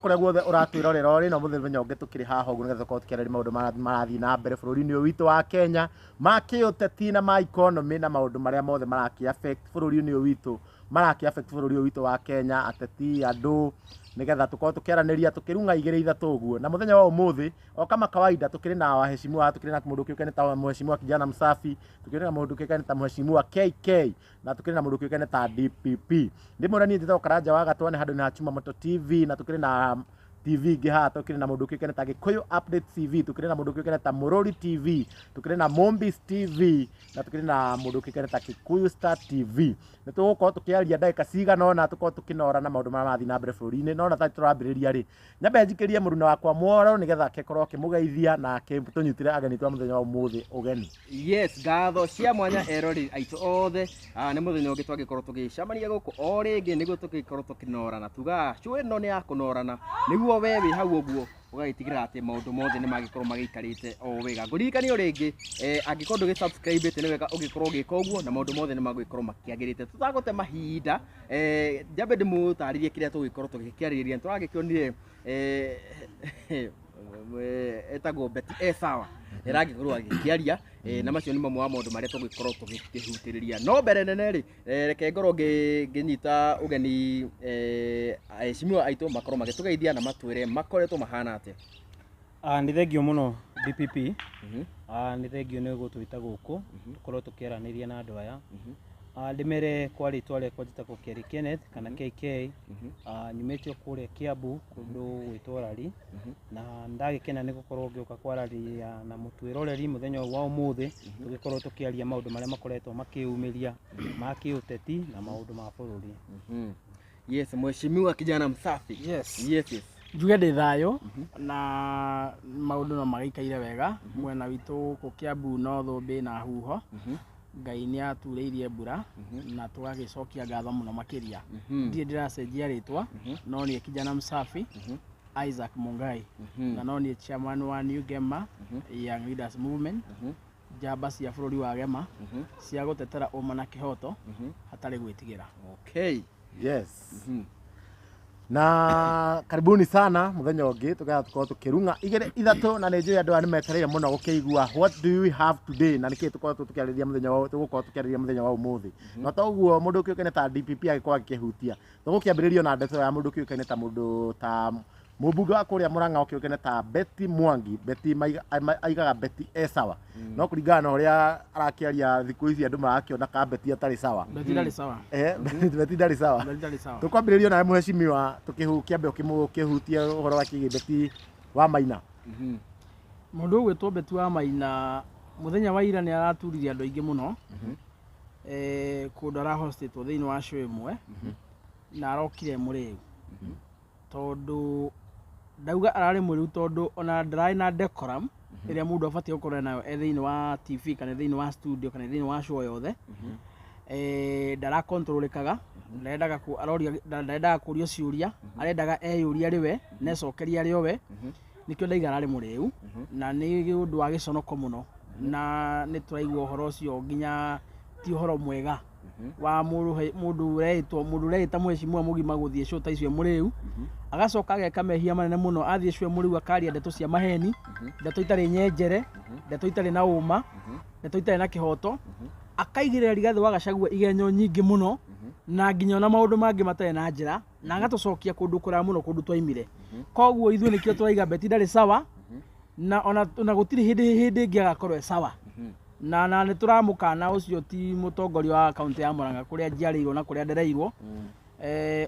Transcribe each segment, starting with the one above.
Kũrĩa guothe ũratwĩrorera ũrĩ no mũthenya ũngĩ tũkĩrĩ haha ũguo nĩgetha tũkorwo tũkĩarĩrĩria maũndũ marathiĩ na mbere bũrũri-inĩ ũyũ witũ wa Kenya, ma kĩũteti na ma economy na maũndũ marĩa mothe marakĩ affect bũrũri-inĩ ũyũ witũ, marakĩ affect bũrũri ũyũ witũ wa Kenya, ateti, andũ, nĩgetha tũkorwo tũkĩaranĩria tũkĩrunga igĩrĩ ithatũ ũguo. Na mũthenya wa ũmũthĩ o kama kawaida tũkĩrĩ na waheshimiwa, tũkĩrĩ na mũndũ kĩũkaine ta Mheshimiwa Kijana Msafi, tũkĩrĩ na mũndũ kĩũkaine ta Mheshimiwa KK, na tũkĩrĩ na mũndũ kĩũkaine ta DPP. Ndĩmwĩra niĩ njĩtagwo Karanja wa Gatwa, nĩ handũ nĩ ha Chuma Moto TV, na tũkĩrĩ na TV ingĩ haha, tũkĩrĩ na mũndũ kĩũkaine ta Gĩkũyũ Update TV, tũkĩrĩ na mũndũ kĩũkaine ta Mũrori TV, tũkĩrĩ na Mombis TV, na tũkĩrĩ na mũndũ kĩũkaine ta Kikuyu Star TV. Nĩ tũgũkorwo tũkĩaria ndagĩka cigana ũna, tũkorwo tũkĩnora na maũndũ marĩa marathiĩ na mbere bũrũri-inĩ, no na tũrambĩrĩria rĩ, nyambe njikĩrie mũruna wakwa Mworo nĩgetha akorwo akĩmũgeithia na tũnyitĩre ageni twa mũthenya wa ũmũthĩ ũgeni. Yes, ngatho cia mwanya erori aitũ othe, nĩ mũthenya ũngĩ twagĩkorwo tũgĩcemania gũkũ o rĩngĩ nĩguo tũgĩkorwo tũkĩnorana, tuga show ĩno nĩ ya kũnorana nĩguo we wĩ hau ũguo ũgagĩtigĩra atĩ maũndũ mothe nĩ magĩkorwo magĩikarĩte o wega. Ngũririkania rĩngĩ angĩkorwo ndũgĩ-subscribe nĩ wega ũgĩkorwo ũgĩka ũguo na maũndũ mothe nĩ magũgĩkorwo makĩagĩrĩte. Tũtagũte mahinda, njambe ndĩmũtarĩrie kĩrĩa tũgĩkorwo tũgĩkĩarĩrĩria. Nĩ tũragĩkĩonire etagwo Betty Esawa ĩragĩkorwo agĩkĩaria, na macio nĩ mamwe wa maũndũ marĩa tũgĩkorwo tũgĩkĩhutĩrĩria. No mbere nene rĩ, reke ngorwo ngĩnyita ũgeni aheshimiwa aitũ makorwo magĩtũgeithia na matwĩre makoretwo mahana atĩa. Nĩ thengio mũno DPP, nĩ thengio nĩ gũtwĩta gũkũ tũkorwo tũkĩaranĩria na andũ aya. Ndĩmere kwa rĩtwa rĩakwa njĩtagwo Kerry Kenneth kana KK, nyumĩte kũrĩa Kiambu kũndũ gwĩtwo Rari, na ndagĩkena nĩ gũkorwo ngĩũka kwaranĩria na mũtwĩroreri mũthenya wa ũmũthĩ, tũgĩkorwo tũkĩaria maũndũ marĩa makoretwo makĩyumĩria ma kĩũteti na maũndũ ma bũrũri. Yes, Mheshimiwa Kijana Msafi. Yes. Yes, yes. Njuge ndĩ thayũ na maũndũ no magĩikaire wega mwena witũ kũ Kiambu no Thũmbĩ na Huho. Ngai nĩ aturĩirie mbura na tũgagĩcokia ngatho mũno makĩria. Ndiĩ ndĩracenjia rĩtwa, no niĩ Kijana Msafi Isaac Mungai, na no niĩ chairman wa New Gema Young Leaders Movement, njamba cia bũrũri wa Gema cia gũtetera ũma na kĩhoto hatarĩ gwĩtigĩra. Okay. Yes. Na karibuni sana mũthenya ũngĩ tũkorwo tũkĩrunga igĩrĩ ithatũ, na nĩ njũĩ andũ aya nĩ metereire mũno gũkĩigua what do we have today, na nĩkĩĩ tũkorwo tũkĩarĩrĩria mũthenya wa ũmũthĩ. Na to ũguo mũndũ kĩũkaine ta DPP agĩkorwo agĩkĩhutia, tũgũkĩambĩrĩria na ndeto ya mũndũ kĩũkaine ta mũndũ ta mũmbunge wa kũrĩa Mũrang'a ũkĩũkaine ta Betty Mwangi, Betty aigaga Betty Esawa. No kũringana na ũrĩa arakĩaria thikũ ici andũ marakĩona ka Betty atarĩ sawa. Betty ndarĩ sawa. Betty ndarĩ sawa. Tũkwambĩrĩria na mheshimiwa tũkĩambe ũkĩhutia ũhoro wa kĩgĩ Betty wa Maina. Mũndũ ũgwĩtwo Betty wa Maina mũthenya wa ira nĩ araturirie andũ aingĩ mũno, kũndũ arahostetwo thĩinĩ wa show ĩmwe na arokire mũrĩu, tondũ ndauga ararĩ mũrĩu tondũ ona ndararĩ na decorum ĩrĩa mũndũ abatiĩ gũkorwo nayo thĩinĩ wa TV kana thĩinĩ wa studio kana thĩinĩ wa show yothe. Ndarakontrolĩkaga, ndarendaga kũrio ciũria, arendaga eyũria arĩ we na ecokeria arĩ o we, nĩkĩo ndaiga ararĩ mũrĩu na nĩ ũndũ wa gĩconoko mũno, na nĩ tũraigua ũhoro ũcio nginya ti ũhoro mwega wa mũndũ ũreĩta mheshimiwa mũgima gũthiĩ show ta icio mũrĩu, agacoka ageka mehia manene mũno, athiĩ show mũrĩu akaria ndeto cia maheni, ndeto itarĩ nyenjere, ndeto itarĩ na ũma, ndeto itarĩ na kĩhoto, akaigĩrĩra Rigathĩ wa Gachagua igenyo nyingĩ mũno na nginya ona maũndũ mangĩ matarĩ na njĩra, na agatũcokia kũndũ kũraya mũno kũndũ twaimire. Koguo ithuĩ nĩkĩo tũraiga Betty ndarĩ sawa, na ona gũtirĩ hĩndĩ ĩngĩ agakorwo e sawa. Na nĩ tũramũkana ũcio ti mũtongoria wa kaunti ya Mũrang'a kũrĩa njiarĩirwo na kũrĩa ndereirwo,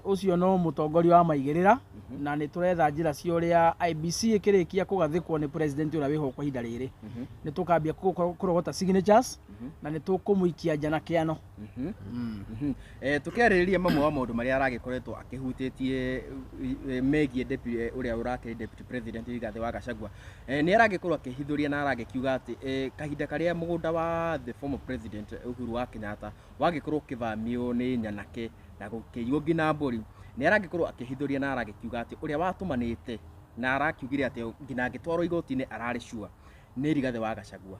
ũcio no mũtongoria wa maigĩrĩra, na nĩ tũretha njĩra cia ũrĩa IEBC ĩkĩrĩkia kũgathĩkwo nĩ president ũrĩa wĩho kwa ihinda rĩrĩ, nĩ tũkambia kũrogota signatures na nĩ tũkũmũikia nja na kĩano. Tũkĩarĩrĩria mamwe wa maũndũ marĩa aragĩkoretwo akĩhutĩtie megiĩ ũrĩa ũrakĩrĩ deputy president Rigathĩ wa Gachagua, nĩ aragĩkorwo akĩhithũria na aragĩkiuga atĩ kahinda karĩa mũgũnda wa the former president Uhuru wa Kenyatta wagĩkorwo ũkĩvamio nĩ nyanake na gũkĩiywo nginya mbũri, nĩ aragĩkorwo akĩhithũria na aragĩkiuga atĩ ũrĩa watũmanĩte na arakiugire atĩ nginya angĩtwarwo igoti-inĩ ararĩ sure nĩ Rigathĩ wa Gachagua.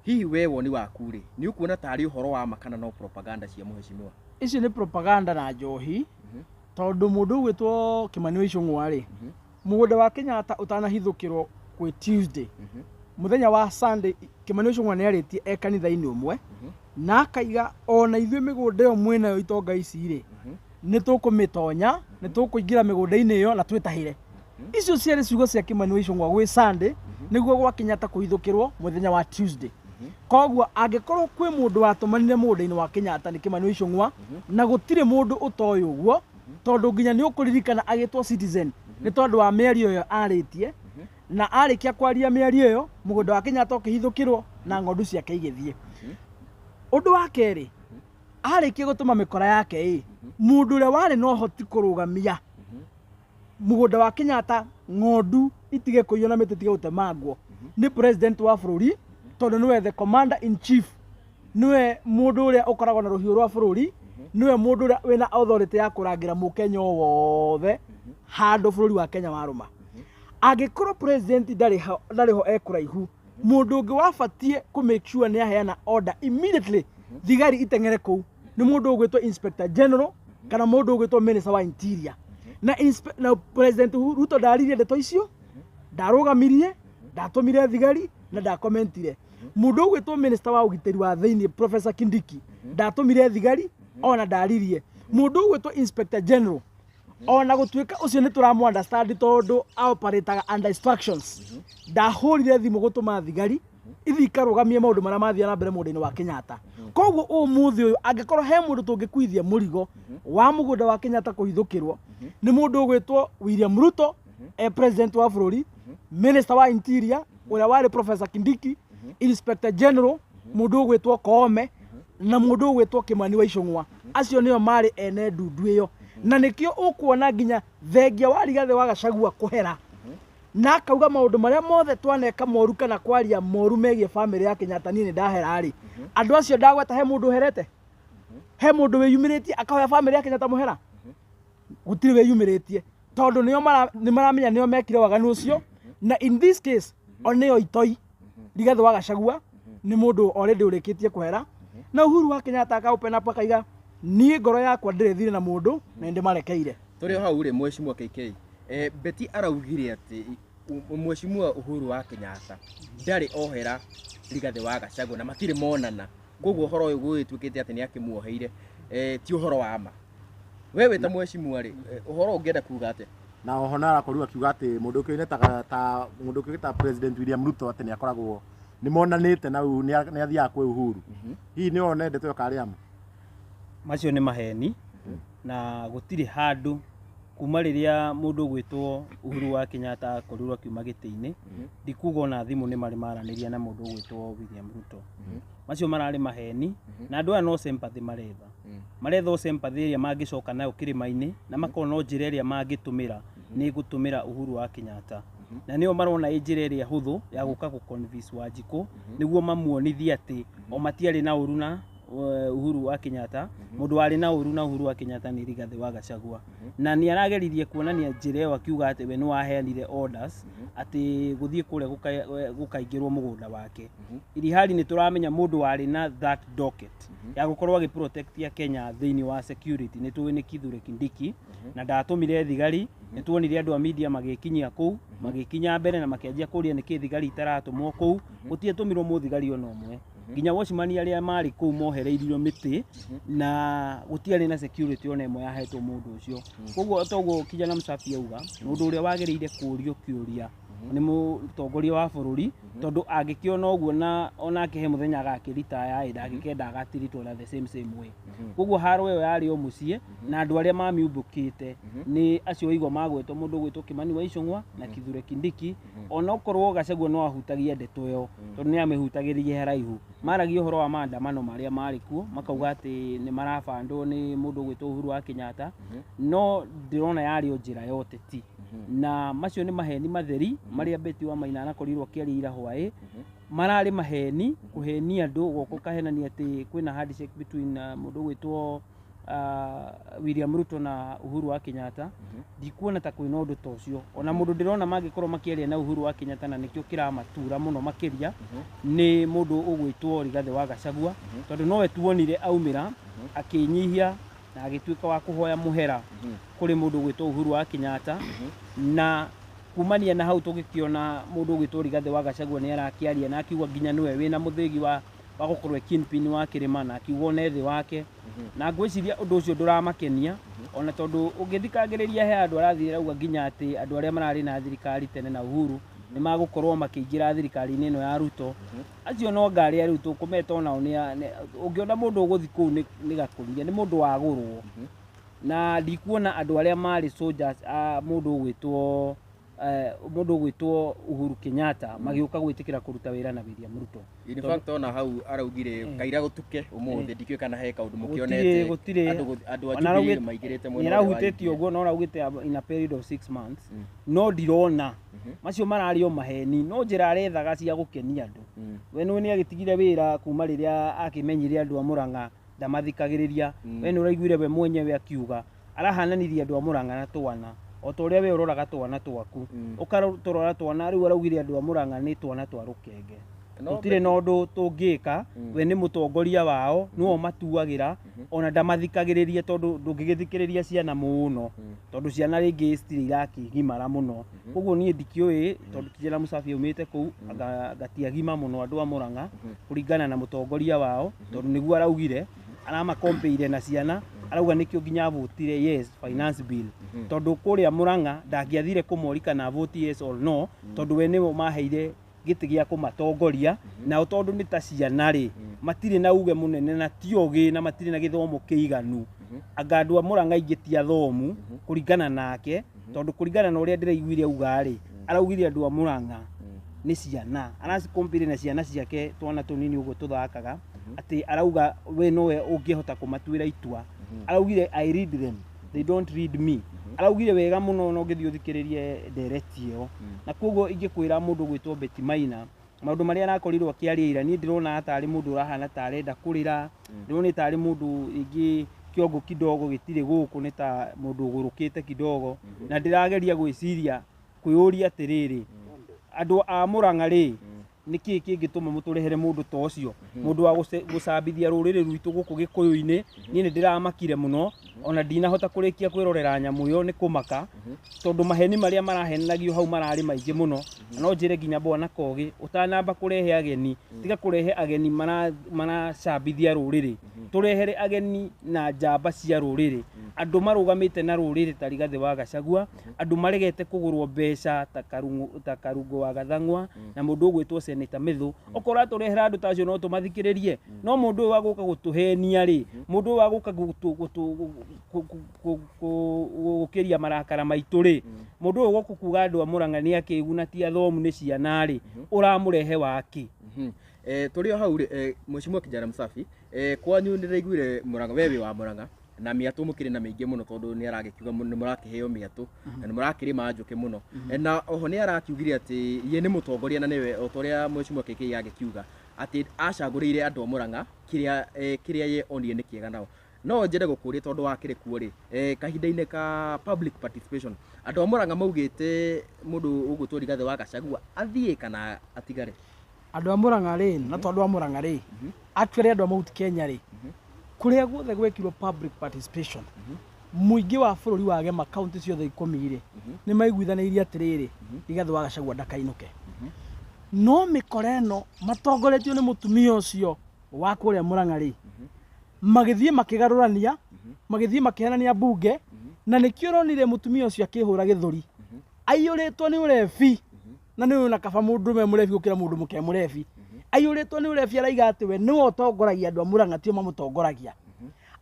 Hihi we woni waku rĩ, nĩ ũkuona tarĩ ũhoro wa makana no propaganda cia mheshimiwa? Ici nĩ propaganda na njohi, tondũ mũndũ ũgwĩtwo Kimani wa Icũng'wa rĩ, mugunda wa Kenyatta utanahithukirwo kwi Tuesday muthenya wa Sunday Kimani Ichung'wa ni aritie ekanitha-ini umwe na akaiga ona ithuĩ mĩgũnda ĩyo mwĩnayo itonga ici rĩ nĩ tũkũmĩtonya nĩ tũkũingĩra mĩgũnda-inĩ ĩyo na twĩtahĩre. Icio ciarĩ ciugo cia Kimani Ichung'wa gwĩ Sunday nĩguo gwa Kenyatta kũhithũkĩrwo mũthenya wa Tuesday. Koguo angĩkorwo kwĩ mũndũ watũmanire mũgũnda-inĩ wa Kenyatta nĩ Kimani Ichung'wa na gũtirĩ mũndũ ũtoĩ ũguo tondũ nginya nĩ ũkũririkana agĩtwo Citizen nĩ tondũ wa mĩario ĩyo arĩtie na arĩkia kwaria mĩario ĩyo mũgũnda wa Kenyatta ũkĩhithũkĩrwo na ng'ondu ciake igĩthiĩ. Ũndũ wa kerĩ arĩkia gũtũma mĩkora yake mũndũ ũrĩa warĩ na ũhoti kũrũgamia mũgũnda wa Kenyatta ng'ondu itige kũiywo na mĩtĩ itige gũtemangwo nĩ president wa bũrũri tondũ nĩwe the commander in chief, nĩwe mũndũ ũrĩa ũkoragwo na rũhiũ rwa bũrũri, nĩwe mũndũ ũrĩa wĩna authority ya kũrangĩra mũkenya wothe handũ bũrũri wa Kenya warũma. Angĩkorwo president ndarĩ ho ekũraihu mũndũ ũngĩ wabatie kũ make sure nĩ aheana order immediately thigari iteng'ere kũu nĩ mũndũ ũgwĩtwo inspector general kana mũndũ ũgwĩtwo minister wa interior na president Ruto ndaririe ndeto icio, ndarũgamirie, ndatũmire thigari na ndakomentire. Mũndũ ũgwĩtwo minister wa ũgitĩri wa thĩinĩ Professor Kindiki ndatũmire thigari ona ndaririe. Mũndũ ũgwĩtwo inspector general ona gũtuĩka ũcio nĩ tũramu understand tondũ operator under instructions ndahũrire thimũ gũtũma thigari ithi ikarũgamie maũndũ marĩa mathiĩ na mbere mũgũnda-inĩ wa Kenyatta. Koguo ũmũthĩ ũyũ angĩkorwo he mũndũ tũngĩkuithia mũrigo wa mũgũnda wa Kenyatta kũhithũkĩrwo nĩ mũndũ ũgwĩtwo William Ruto, president wa bũrũri, minister wa interior ũrĩa warĩ Professor Kindiki, inspector general mũndũ ũgwĩtwo Koome na mũndũ ũgwĩtwo Kimani wa Ichung'wa. Acio nĩo marĩ ene ndundu ĩyo na nĩkĩo ũkuona nginya thengia wa Rigathĩ wa Gachagua kũhera na akauga maũndũ marĩa mothe twaneka moru kana kwaria moru megiĩ family ya Kenyatta niĩ nĩ ndahera rĩ. Andũ acio ndagweta he mũndũ ũherete, he mũndũ wĩyumĩrĩtie akahoya family ya Kenyatta mũhera? Gũtirĩ wĩyumĩrĩtie tondũ nĩ maramenya nĩo mekire waganu ũcio na in this case oneo itoi Rigathĩ wa Gachagua nĩ mũndũ already ũrĩkĩtie kũhera na Uhuru wa Kenyatta akaopen up akaiga niĩ ngoro yakwa ndĩrĩ thire na mũndũ na ndĩ marekeire. Tũrĩ hau rĩ Mheshimiwa KK Beti araugire atĩ Mheshimiwa Uhuru wa Kenyatta ndarĩ ohera Rigathĩ wa Gachagua na matirĩ monana, koguo ũhoro ũyũ gwĩtuĩkĩte atĩ nĩ akĩmuoheire ti ũhoro wa ma. Wewe ta Mheshimiwa rĩ ũhoro ũngĩenda kuuga atĩ na oho na arakorirwo akiuga atĩ mũndũ ũkĩoine ta mũndũ ũkĩoine ta president William Ruto atĩ nĩ akoragwo nĩ monanĩte na nĩ athiaga kwĩ Uhuru. Hihi nĩ wona ndeto ĩyo karĩ ama? Macio nĩ maheni na gũtirĩ handũ kuma rĩrĩa mũndũ ũgwĩtwo Uhuru wa Kenyatta akorirwo akiuma gĩtĩ-inĩ ndikuga ona thimũ nĩ marĩ maranĩria na mũndũ ũgwĩtwo William Ruto. Macio mararĩ maheni na andũ aya no sympathy maretha sympathy ĩrĩa mangĩcoka nayo kĩrĩma-inĩ na makona njĩra ĩrĩa mangĩtũmĩra nĩ gũtũmĩra Uhuru wa Kenyatta na nĩo marona njĩra ĩrĩa hũthũ ya gũka gũ-convince Wanjikũ nĩguo mamuonithie atĩ o matiarĩ na ũru na Uhuru wa Kenyatta. Mũndũ warĩ na ũru na Uhuru wa Kenyatta nĩ Rigathĩ wa Gachagua na nĩ arageririe kuonania njĩra ĩyo akiuga atĩ we nĩ waheanire orders atĩ gũthiĩ kũrĩa gũkaingĩrwo mũgũnda wake. Ilihali nĩ tũramenya mũndũ warĩ na that docket ya gũkorwo agĩprotectia Kenya thĩinĩ wa security nĩ tũĩ nĩ Kithure Kindiki na ndatũmire thigari. Nĩ tuonire andũ a media magĩkinyia kũu magĩkinya mbere na makĩanjia kũria nĩkĩ thigari itaratũmwo kũu. Gũtiatũmirwo mũthigari ona ũmwe, nginya Wachimani arĩa marĩ kũu mohereirio mĩtĩ na gũtiarĩ na security ona ĩmwe yahetwo mũndũ ũcio. Koguo toguo Kijana Msafi auga mũndũ ũrĩa wagĩrĩire kũũrio kĩũria nĩ mũtongoria wa bũrũri tondũ angĩkĩona ũguo na ona akĩhe mũthenya agakĩritaya ndangĩkenda agatiritwo na the same way. Koguo haro ĩyo yarĩ o mũciĩ na andũ arĩa mamiumbũkĩte nĩ acio igwa magwetwo mũndũ ũgwĩtwo Kimani wa Ichung'wa na Kithure Kindiki. Ona okorwo Gachagua no ahutagia ndeto ĩyo tondũ nĩ amĩhutagĩririe haraihu, maragia ũhoro wa maandamano marĩa marĩ kuo makauga atĩ nĩ marabandwo nĩ mũndũ ũgwĩtwo Uhuru wa Kenyatta no ndĩrona yarĩ o njĩra ya ũteti na macio nĩ maheni matheri marĩa Beti wa Maina anakorirwo akĩaria ira hwaĩ. Mararĩ maheni kũhenia andũ goko kahenania atĩ kwĩna handshake between mũndũ ũgwĩtwo William Ruto na Uhuru wa Kenyatta. Ndikuona ta kwĩna ũndũ ta ũcio ona mũndũ ndĩrona mangĩkorwo makĩaria na Uhuru wa Kenyatta na nĩkĩo kĩramatura mũno makĩria nĩ mũndũ ũgwĩtwo Rigathĩ wa Gachagua tondũ nowe tuonire aumĩra akĩnyihia na agĩtuĩka wa kũhoya mũhera kũrĩ mũndũ ũgwĩtwo Uhuru wa Kenyatta na kumania na hau tugikiona mundu ugitwo Rigathi wa Gachagua ni arakiaria na akiuga nginya niwe wina muthigi wa gukorwo kingpin wa kirima na akiuga nethi wake na ngwiciria undu ucio nduramakenia ona tondu ungithikagiriria he andu arathire auga nginya ati andu aria marari na thirikari tene na Uhuru ni magukorwo makiingira thirikari-ini ino ya Ruto acio no ngari ya Ruto kumeta onao ni ungiona mundu uguthi kuu ni gakuriria ni mundu wagurwo na ndikuona andu aria mari soldiers mundu ugwitwo Uhuru Kenyatta magiuka gwitikira kuruta wira na William Ruto. In fact ona hau araugire kaira gutuke umuthi ndikio kana he kaundu mukionete andu ajuri maigirite mwena wa nirahuteti uguo no raugite in a period of 6 months no ndirona macio marario maheni no njira arethaga cia gukenia andu we ni agitigire wira kuma riria akimenyire andu a Murang'a ndamathikagiriria we ni uraiguire we mwenyewe akiuga arahananirie andu a Murang'a na twana o toria we uroraga twana twaku ukatorora twana riu araugire andu a Murang'a ni twana twa rukenge tutire no ndu tungika we ni mutongoria wao no matuagira ona ndamathikagiriria tondu ndungigithikiriria ciana muno tondu ciana ringi stili irakigimara muno koguo nie ndikioi tondu Kijana Musafi umite kuu gatiagima muno andu a Murang'a kuringana na mutongoria wao tondu niguo araugire arama kompeire na ciana arauga nikio nginya votire yes finance bill tondu kuria Murang'a ndangiathire kumorika na vote yes or no tondu we niwe maheire giti gia kumatongoria na tondu ni ta ciana ri matire na uge munene na tiogi na matire na githomo kiiganu anga andu a Murang'a ingitia thomu kuringana nake tondu kuringana na uria ndiraiguire auga ri araugire andu a Murang'a ni ciana aracikompire na ciana ciake twana tunini uguo tuthakaga ati arauga we nowe ungihota kumatuira itua araugire I read them they don't read me araugire wega muno no ngithio thikiririe direct iyo na koguo ingikwira mundu gwitwo Betty Maina maundu maria arakorirwo akiaria ira ni ndirona ata ari mundu urahana ta arenda kurira ndirona ta ari mundu ingi kiongo kidogo gitire guku ni ta mundu ugurukite kidogo na ndirageria gwiciria kwiuria atiriri andu a Murang'a ri niki kingituma muturehere mundu ta ucio mundu wa gucambithia ruriri rwitu guku gikuyu-ini ni ndiramakire muno ona ndinahota kurikia kwirorera nyamu yo ni kumaka tondu maheni maria marahenagio hau marari maingi muno no njire nginya Bwana Kogi utanamba kurehe ageni tiga kurehe ageni maracambithia ruriri turehere ageni na njamba cia ruriri andu marugamite na ruriri ta Rigathi wa Gachagua andu maregete kugurwo mbeca ta Karungo wa Gathang'wa na mundu ugwitwo Senator Mithu okora turehera andu tacio no tumathikiririe no mundu wa guka gutuhenia ri mundu wa guka gukiria marakara maitu ri mundu uguo kuga andu a Murang'a ni akiguna ti athomu ni ciana ri uramurehe waki turio hau ri Mheshimiwa Kijana Musafi kwanyu ndiraiguire Murang'a wewe wa Murang'a na miatu mukiri na maingi muno tondu ni aragikiuga ni murakiheo miatu na ni murakirima njuki muno na oho ni arakiugire ati ye ni mutongoria na niwe otoria Mheshimiwa KK yagikiuga ati acaguriire andu a Murang'a kiria ye onie ni kiega nao no njere gukuria tondu wakire kuo ri kahinda-ini ka public participation andu a Murang'a maugite mundu ugutwo Rigathi wa Gachagua athie kana atigare andu a Murang'a ri na tondu a Murang'a ri actually andu a Mount Kenya ri kuria guothe gwekirwo public participation muingi wa bururi wage ma county ciothe 10 ri ni maiguithanirie atiriri Rigathi wa Gachagua ndakainuke no mikoreno matongoretio ni mutumia ucio wa kuria Murang'a ri magithie makigarurania magithie makihenania bunge na nikio ronire mutumia ucio akihura githuri aiyuritwo ni urefi na ni una kaba mundu me murefi gukira mundu muke murefi aiyuritwo ni urefi araiga ati we ni otongoragia andu a Murang'a tio mamutongoragia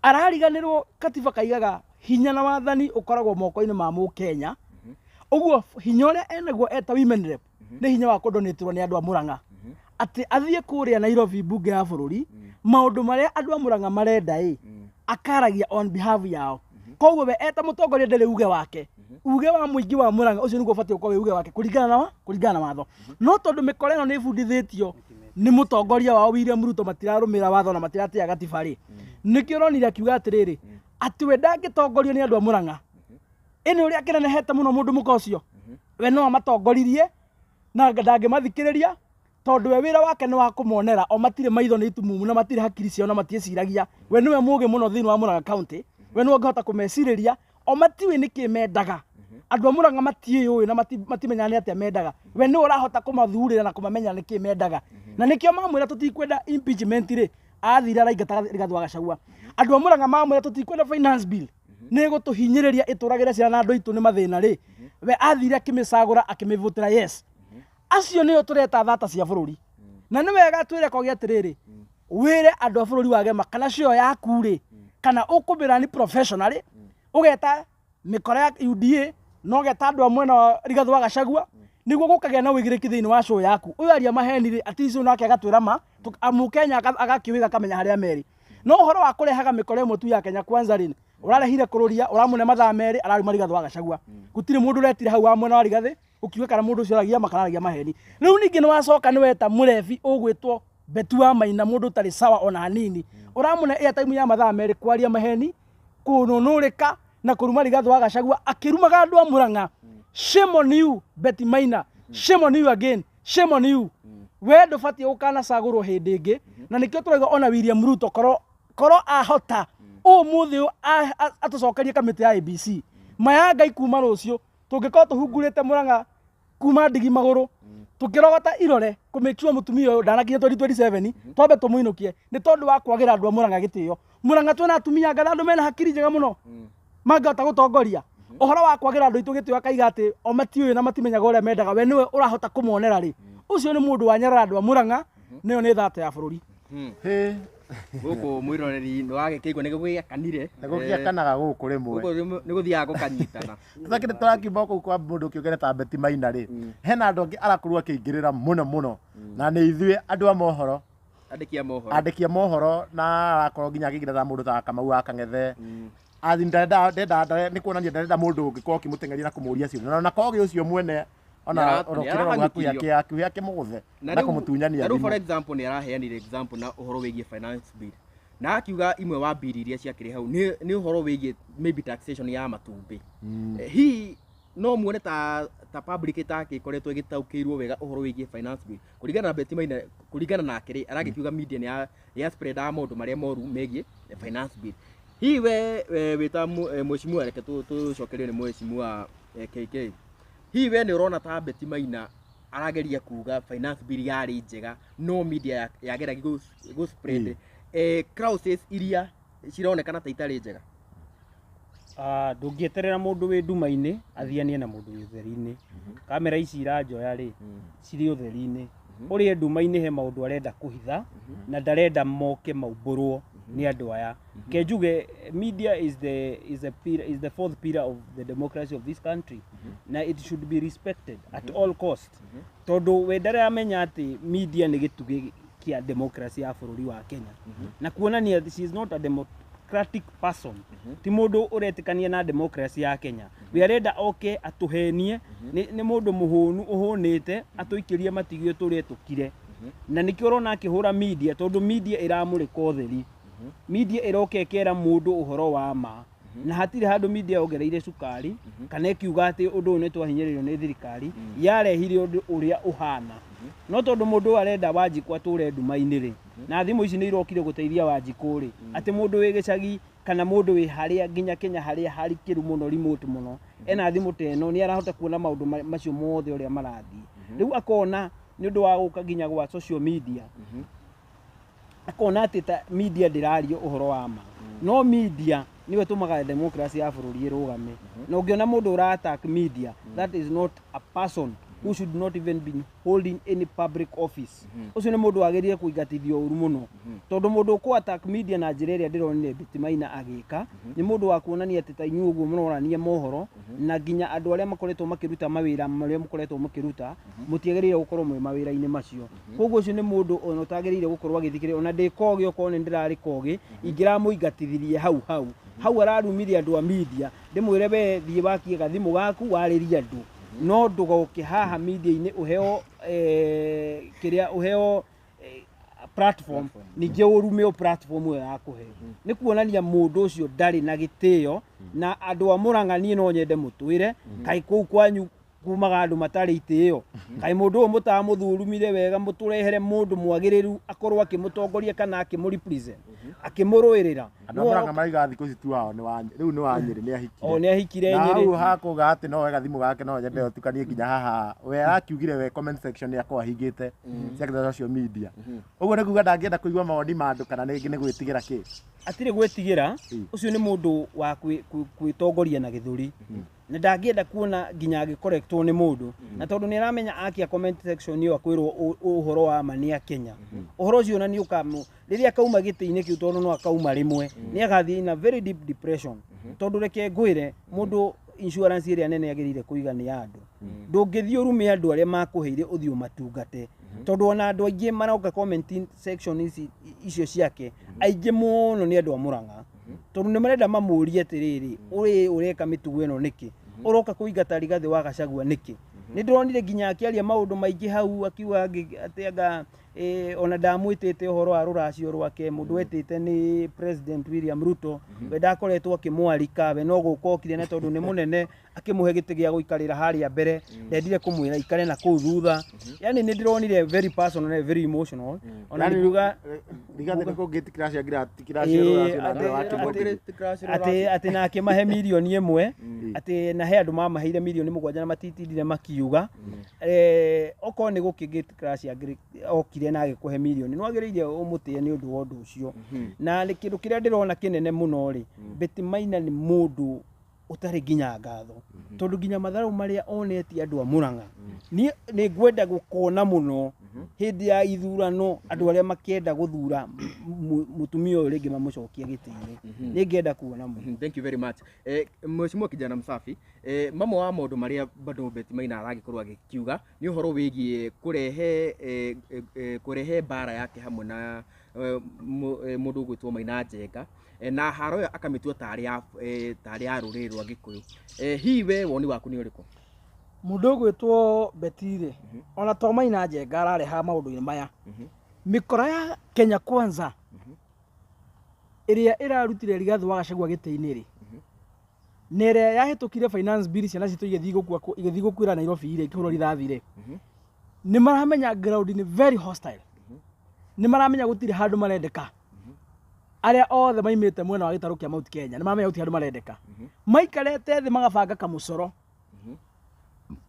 arariganirwo katiba kaigaga hinya na wathani ukoragwo moko-ini ma Mukenya uguo hinya uria enaguo eta women rep ni hinya wa kudonetirwo ni andu a Murang'a ati athie kuria Nairobi bunge ya bururi maundu maria andu a Murang'a marenda akaragia on behalf yao koguo we eta mutongoria ndere uge wake uge wa muingi wa Murang'a ucio niguo batie ukorwo uge wake kuringana na watho no tondu mikoreno ni bundithitio ni mutongoria wao William Ruto matirarumira watho na matiratia gatiba ri nikio ronire akiuga atiriri ati we ndangitongorio ni andu a Murang'a ini uria kinenehete muno mundu muka ucio we no amatongoririe na ndangimathikiriria tondu we wira wake ni wa kumonera o matire maitho ni itumumu na matire hakiri cio na matieciragia we niwe muge muno thini wa Murang'a county we niwe ngihota kumeciriria o matiwe niki mendaga andu a Murang'a matiũĩ na matimenyana atia mendaga we nĩ ũrahota kũmathurĩra na kũmamenya nĩkĩ mendaga na nĩkĩo mamwĩra tũtikwenda impeachment rĩ athira araingata Rigathĩ wa Gachagua andu a Murang'a mamwĩra tũtikwenda finance bill nĩ gũtũhinyĩrĩria ĩtũragĩre ciana na andũ aitũ nĩ mathĩna rĩ we athire akĩmĩcagũra akĩmĩvotera yes acio nĩo tũreta thata cia bũrũri na nĩ wega twĩre kogi atĩrĩrĩ wĩre andũ a bũrũri wagema kana cio yaku rĩ kana ũkũmĩra ni professional ũgeta mĩkora ya UDA no geta andũ a mwena wa Rigathĩ wa Gachagua nĩguo gũkagĩa na wĩigĩrĩki thĩinĩ wa show yaku ũyũ aria maheni rĩ aticio nake agatwĩra ma Mũkenya agakĩwĩga akamenya harĩa merĩ no ũhoro wa kũrehaga mĩkora ĩmwe tu ya Kenya Kwanza rĩ ũrarehire kũrũria ũramũne mathaa merĩ araruma Rigathĩ wa Gachagua gũtirĩ mũndũ ũretire hau wa mwena wa Rigathĩ ukiuga kana mũndũ ũcio aragia makararagia maheni rĩu ningĩ nĩ wacoka nĩ weta mũrebi ũgwĩtwo Betu wa Maina mũndũ ũtarĩ sawa ona hanini ũramũne airtime ya mathaa merĩ kwaria maheni kũnũnũrĩka na kũruma Rigathĩ wa Gachagua akĩrumaga andũ a Murang'a shame on you Betty Maina shame on you again shame on you we ndũbatiĩ gũkanacagũrwo hĩndĩ ĩngĩ na nĩkĩo tũrauga ona William Ruto korwo ahota ũmũthĩ atũcokerie kamĩtĩ ya ABC maya Ngai kuma rũciũ tũngĩkorwo tũhungurĩte Murang'a kuma ndigi magũrũ tukirogota irore kumekio mutumia ũyũ ndanakinya 2027 twambe tũmũinũkie nĩ tondũ wa kwagĩra andũ a Murang'a gĩtĩo Murang'a twĩna atumia ngana andũ mena hakiri njega mũno mangĩhota gũtongoria ũhoro wa kwagĩra andũ aitũ gĩtĩo akaiga atĩ o matiũĩ na matimenyaga ũrĩa mendaga we nĩwe ũrahota kũmonera rĩ ũcio nĩ mũndũ wa nyarara andũ a Murang'a nĩyo nĩ thata ya bũrũri gũkũ mwĩroreri nĩ wagĩkĩigua nĩ gũgĩakanire nĩ gũgĩakanaga gũkũ rĩmwe nĩ gũthiaga gũkanyitana tũtakĩrĩ tũrakiuga kũu kwa mũndũ kĩũgene ta Betty Maina rĩ hena andũ angĩ arakorwo akĩingĩrĩra mũno na nĩ ithuĩ andũ a mohoro andĩki a mohoro na arakorwo nginya akĩingĩrĩra mũndũ ta Kamau wa Kang'ethe nĩ kuonania ndarenda mũndũ ũngĩkorwo ũkĩmũteng'eria na kũmũria ciũria na kogi ũcio mwene ona orokĩrĩrwo gwaku yake mũgũthe na kũmũtunyania rĩu for example nĩ araheanire example na ũhoro wĩgiĩ finance bill na akiuga imwe wa bill iria ciakĩrĩ hau nĩ ũhoro wĩgiĩ maybe taxation ya matumbĩ hihi no muone ta public ĩtakĩkoretwo ĩgĩtaũkĩirwo wega ũhoro wĩgiĩ finance bill kũringana na Betty Maina kũringana na kĩrĩ aragĩkiuga media nĩ ya spread maũndũ marĩa moru megiĩ finance bill hihi we wĩta mheshimiwa reke tũcokerio nĩ mheshimiwa KK hihi we nĩ ũrona ta Betty Maina arageria kuga finance bill yarĩ njega no media yageragia spread clauses iria cironekana ta itarĩ njega ndũngĩeterera mũndũ wĩ nduma-inĩ athianie na mũndũ wĩ ũtheri-inĩ kamera ici iranjoya rĩ cirĩ ũtheri-inĩ ũrĩa nduma-inĩ he maũndũ arenda kũhitha na ndarenda moke maumbũrwo ni andũ aya kenjuge media is the fourth pillar of the democracy of this country na it should be respected at all cost tondu we ndare amenya ati media ni gĩtugĩ kĩa democracy ya bũrũri wa Kenya na kuonania she is not a democratic person ti mũndũ ũretĩkania na democracy ya Kenya we arenda oke atuhenie ni mũndũ mũhũnu ũhũnĩte atũikĩrie matigio tũrĩa tũkire na nĩkĩo ũrona akĩhũra media tondu media ĩramũrĩka ũtheri media iroke kera mundu uhoro wa ma na hatire handu media ongereire cukari kana ikiuga ati undu ni twahinyĩrĩrio ni thirikari yarehire undu uria uhana no tondu mundu arenda Wanjiku ature nduma-inĩ rĩ na thimũ ici nĩ irokire gũteithia Wanjiku rĩ ati mundu wĩ gĩcagi kana mundu wĩ harĩa nginya Kenya harĩa harikĩru mũno remote mũno ena thimũ ta ĩno nĩ arahota kuona maũndũ macio mothe ũrĩa marathiĩ rĩu akona nĩ ũndũ wa gũka nginya gwa social media akona ati ta media ndĩrario ũhoro wa ma no media niwe tumaga democracy ya bũrũri ĩrũgame na ũngĩona mũndũ ũra attack media that is not a person who should not even be holding any public office ucio nĩ mũndũ wagĩrĩire kũingatithio ũru mũno tondũ mũndũ ũkũ attack media na njĩra ĩrĩa ndĩronire Betty Maina agĩka nĩ mũndũ wa kuonania ati ta inyuĩ ũguo mũrorania mohoro na nginya andũ arĩa makoretwo makĩruta mawĩra marĩa mũkoretwo makĩruta mũtiagĩrĩire gũkorwo mwĩ mawĩra-inĩ macio koguo ũcio nĩ mũndũ ona ũtagĩrĩire gũkorwo agĩthikĩrĩria ona ndĩkogi okorwo nĩ ndĩrarĩ kogi ingĩramũingatithirie hau ararumithia andũ a media ndĩmwĩre we thiĩ wakie gathimũ gaku warĩrie andũ no ndũgoke haha media-inĩ uheo kĩrĩa uheo platform ningĩ ũrume platform ĩyo yakũhe nĩ kuonania mũndũ ũcio ndarĩ na gĩtĩo na andũ a Murang'a niĩ no nyende mũtwĩre kaĩ kũu kwanyu kumaga andu matari itio kai mundu umuta muthurumire wega muturehere mundu mwagiriru akorwo akimutongoria kana akimuripresent akimuruirira andu Murang'a maiga thiku ici tu wao riu ni wanyiri ni ahikire ni ahikire nyiri nyiri na hakuga ati no wega thimu gake no nyende utukanie nginya haha we arakiugire we comment section yakwa hingite cia social media uguo ni kuga ndangienda kuigua maoni ma andu kana ningi ni gwitigira ki atire gwetigira ucio ni mundu wa kwitongoria na githuri na ndangienda kuona nginya agikorektwo ni mundu na tondu ni aramenya akia comment section yo akwirwo uhoro wa mania Kenya uhoro ucio na ni ukamu riria kauma giti-ini kiu tondu no akauma rimwe ni agathii in a very deep depression tondu reke ngwire mundu insurance iria nene yagirire kuiga ni andu ndungithii urume andu aria makuheire uthio matungate tondu ona andu aingi maroka commenting section icio ciake aingi muno ni andu a Murang'a tondu ni marenda mamurie atiriri ureka mitugo ino niki uroka kuingata Rigathi wa Gachagua niki ni ndonire nginya akiaria maundu maingi hau akiuga atianga ona ndamwitite uhoro wa ruracio rwake mundu wetite ni President William Ruto we ndakoretwo akimwarika we no gukokire na tondu ni munene akimuhe giti gia guikarira haria mbere ndendire kumwira ikare na kuu thutha yani ni ndironire very personal and very emotional ona ndiuga Rigathi ni kungiti crash ya ruracio na wake ati na akimahe milioni imwe ati na he andu mamaheire milioni 7 na matitindire makiuga oko ni gukigiti crash ya okire na agikuhe milioni no agiriire umutie ni undu wa undu ucio na ni kindu kiria ndirona kinene muno ri Betty Maina ni mundu utari nginya ngatho tondu nginya matharu maria oneti andu a Murang'a ni ngwenda gukona muno hindi ya ithurano andu aria makienda guthura mutumia uyu ringi mamucokia giti-ini ni ngenda kuona muno. Thank you very much. Mheshimiwa kijana msafi, mamwe wa maundu maria bado Betty Maina aragikorwo agikiuga ni uhoro wigie kurehe bara yake hamwe na mundu gwitwo Maina Njenga na haro yo akamitua tari ya ruriri rwa Gikuyu. Hihi we woni waku ni uriku? Mundu gwitwo Betty ona to Maina Njenga arareha maundu-ini maya mikora ya Kenya Kwanza iria irarutire Rigathi wa Gachagua giti-ini ri nere yahitukire finance bill ciana citu igithii gukwira Nairobi ire ikihuro rithathire ni maramenya ground ni very hostile ni maramenya gutire handu marendeka aria othe maimite mwena wa gitaru kia Mount Kenya ni maramenya gutire handu marendeka maikarete thi magabanga kamucoro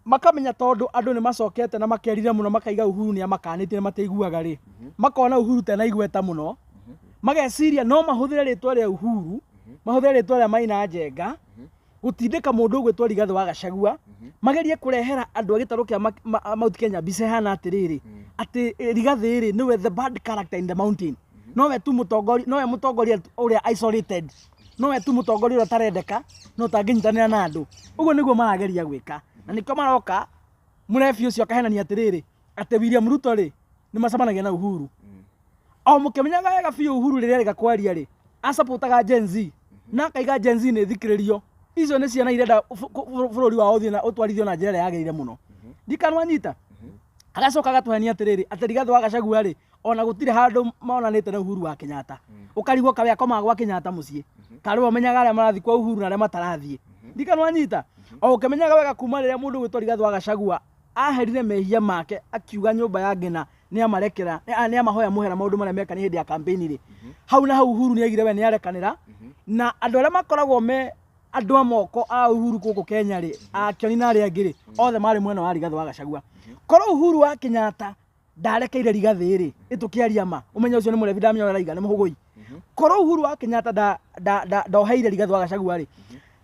makamenya tondu andu ni macokete na makerire muno makaiga Uhuru ni amakanite na mateiguaga ri makona Uhuru tena igweta muno mageciria no mahuthire ritwa ria Uhuru mahuthire ritwa ria Maina Njenga gutindika mundu gwitwa Rigathi wa Gachagua magerie kurehera andu a gitaru kia Mount Kenya bice hana atiriri ati Rigathi ri niwe the bad character in the mountain no we tu mutongori no we mutongoria uria isolated no we tu mutongoria uria tarendeka no tanginyitanira na andu uguo niguo marageria gwika na niko maroka murefi ucio akahenania atiriri ati William Ruto ri ni macamanagia na Uhuru o mukemenyaga wega biu Uhuru riria rega kwaria ri asapotaga Gen Z na kaiga Gen Z ni thikiririo icio ni ciana irenda bururi wa uthio na utwarithio na njira yagirire muno ndikanwa nyita agacoka agatuhenia atiriri ati Rigathi wa Gachagua ri ona gutire handu maonanite na Uhuru wa Kenyatta ukarigwo kawe akoma gwa Kenyatta mucie kariwo menyaga aria marathi kwa Uhuru na aria matarathie ndikanwa nyita o ukemenyaga wega kuma riria mundu gwitwa Rigathi wa Gachagua aherire mehia make akiuga nyumba ya ngina ni amarekera ni amahoya muhera maundu maria meka ni hindi ya campaign ri hau na hau Uhuru ni agire we ni arekanira na andu aria makoragwo me andu amoko a Uhuru guku Kenya ri akioni na aria angiri othe mari mwena wa Rigathi wa Gachagua koro Uhuru wa Kenyatta ndarekeire Rigathi ri itukiaria ma umenya ucio ni murevi ndamenya araiga ni muhugui koro Uhuru wa Kenyatta ndoheire Rigathi wa Gachagua ri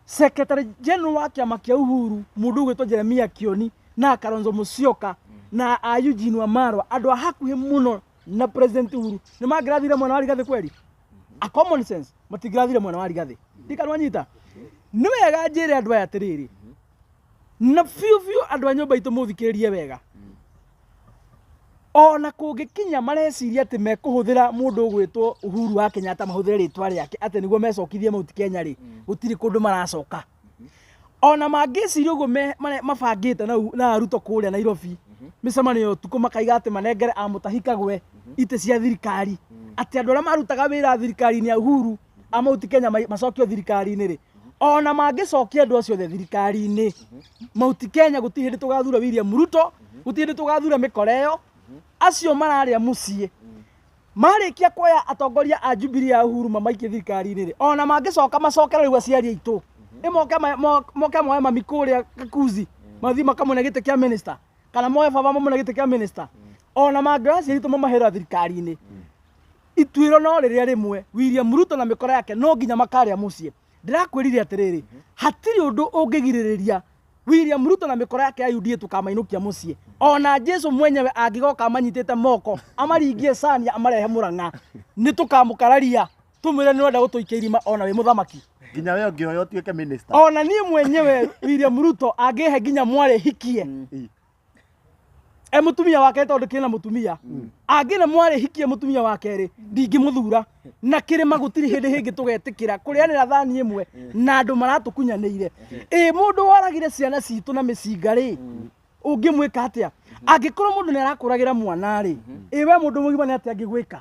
Secretary General wa kiama kia Uhuru mundu gwitwa Jeremia Kioni na Kalonzo Musyoka na Eugene Wamalwa andu hakuhi muno na President Uhuru ni magirathire mwena wa Rigathi kweli a common sense matigirathire mwena wa Rigathi ndikanwa nyita ni wega njire andu aya atiriri na fiu andu a nyumba itu muthikiririe wega ona kungikinya mareciria ati mekuhuthira mundu gwitwo Uhuru wa Kenyatta mahuthire ritwa riake ati niguo mecokithie Mount Kenya ri gutiri kundu maracoka ona mangiciria uguo mabangite na Ruto kuria Nairobi micemanio tuku makaiga ati manengere amutahikagwe ite cia thirikari ati andu aria marutaga wira thirikari ni Uhuru a Mount Kenya macokio thirikari ni ri ona mangĩcokia andũ acio othe thirikari-inĩ Mount Kenya gũtirĩ hĩndĩ tũgathura William Ruto, gũtirĩ hĩndĩ tũgathura mĩkora ĩyo. Acio mararĩa mũciĩ marĩkia kuoya atongoria a Jubilee ya Uhuru mamaikie thirikari-inĩ, ona mangĩcoka macokera rĩu aciari aitũ moke moe mami kũrĩa Kakuzi mathi makamwone gĩtĩ kĩa minister, kana moe baba mamwone gĩtĩ kĩa minister, ona mangĩoya aciari aitũ mamahera thirikari-inĩ. Ituĩro no rĩrĩa rĩmwe William Ruto na mĩkora yake no nginya makarĩa mũciĩ. Ndĩrakwĩrire atĩrĩrĩ, hatirĩ ũndũ ũngĩgirĩrĩria William Ruto na mĩkora yake ya UDA tũkamainũkia mũciĩ. Ona Jesu mwenyewe angĩgoka amanyitĩte moko amaringie Sania amarehe Mũrang'a, nĩ tũkamũkararia tũmwĩre nĩ wenda gũtũikia irima ona wĩ mũthamaki. Nginya wewe ũngĩoya ũtuĩke minister. Ona niĩ mwenyewe William Ruto angĩhe nginya mware hikie mutumia wake tondũ kĩna mũtumia angĩna mware hikie mutumia wake rĩ ndingĩmũthura na kĩrĩma gũtirĩ hĩndĩ hĩngĩ tũgetĩkĩra kũrĩanĩra thani ĩmwe na andũ maratũkunyanĩire. Mũndũ waragire ciana citũ na mĩcinga rĩ ũngĩmwĩka atĩa? Angĩkorwo mũndũ nĩ arakũragĩra mwana rĩ we mũndũ mũgima nĩ atĩa angĩgwĩka?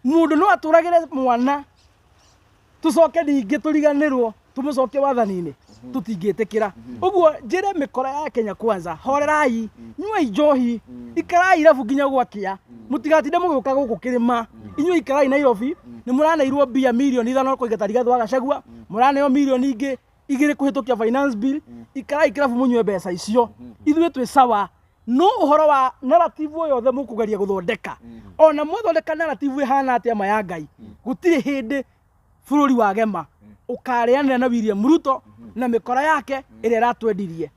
Mũndũ no atũragĩre mwana tũcoke ningĩ tũriganĩrwo tũmũcokie wathani-inĩ, tũtingĩtĩkĩra. Ũguo njĩre mĩkora ya Kenya Kwanza, horerai, nyuai njohi, ikarai irabu nginya gwakĩa, mũtigatinde mũgĩũka gũkũ kĩrĩma. Inyuĩ ikarai Nairobi, nĩ mũraneirwo mbia mirioni 5 kũingata Rigathĩ wa Gachagua, mũraneo mirioni ingĩ 2 kũhĩtũkia finance bill. Ikarai kĩrabu mũnyue mbeca icio, ithuĩ twĩ sawa. No ũhoro wa narrative o yothe mũkũgeria gũthondeka, ona mwathondeka narrative ĩhana atĩa ma ya Ngai, gũtirĩ hĩndĩ bũrũri wagema ũkarĩanĩra na William Ruto na mĩkora yake ĩrĩa ĩratwendirie.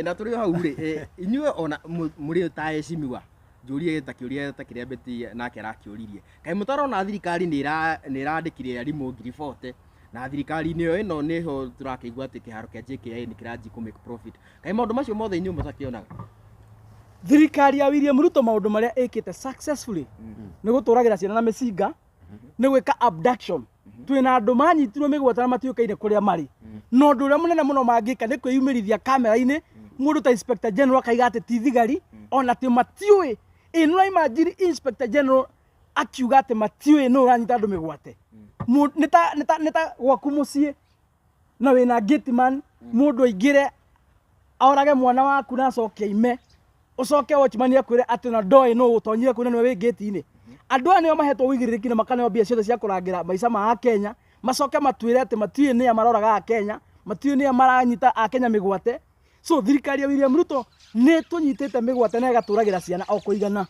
Na tũrĩ hau rĩ, inyuĩ ona mũrĩ ta ecimiwa njũrie ta kĩũria ta kĩrĩa Beti nake arakĩũririe, kaĩ mũtarona thirikari nĩ ĩrandĩkire arimũ ngiri 40 na thirikari-inĩ ĩno nĩho tũrakĩigua atĩ kĩharo kĩa JKIA nĩ kĩranji kũ make profit, kaĩ maũndũ macio mothe inyuĩ mũtakĩonaga? Thirikari ya William Ruto maũndũ marĩa ĩkĩte successfully nĩ gũtũragĩra ciana na mĩcinga, nĩ gwĩka abduction. Twĩna andũ manyitirwo mĩgwata na matiũkaine kũrĩa marĩ. Na ũndũ ũrĩa mũnene mũno mangĩka nĩ kwĩyumĩrithia kamera-inĩ, mũndũ ta Inspector General akaiga atĩ ti thigari ona atĩ matiũĩ. No imagine Inspector General akiuga atĩ matiũĩ nũ ũranyita andũ mĩgwate. Nĩ ta gwaku mũciĩ na wĩna gateman, mũndũ aingĩre orage mwana waku na acoke aime, ũcoke watchman akwĩre atĩ ona ndoĩ nũ ũtonyire kũu na nĩwe wĩ gate-inĩ. Andũ aya nĩo mahetwo wĩigĩrĩrĩki na makaneo mbia ciothe cia kũrangĩra maica ma Akenya, macoke matwĩre atĩ matiũĩ nĩa maroraga Akenya, matiũĩ nĩa maranyita Akenya mĩgwate. So thirikari ya William Ruto nĩ tũnyitĩte mĩgwate na ĩgatũragĩra ciana o kũigana,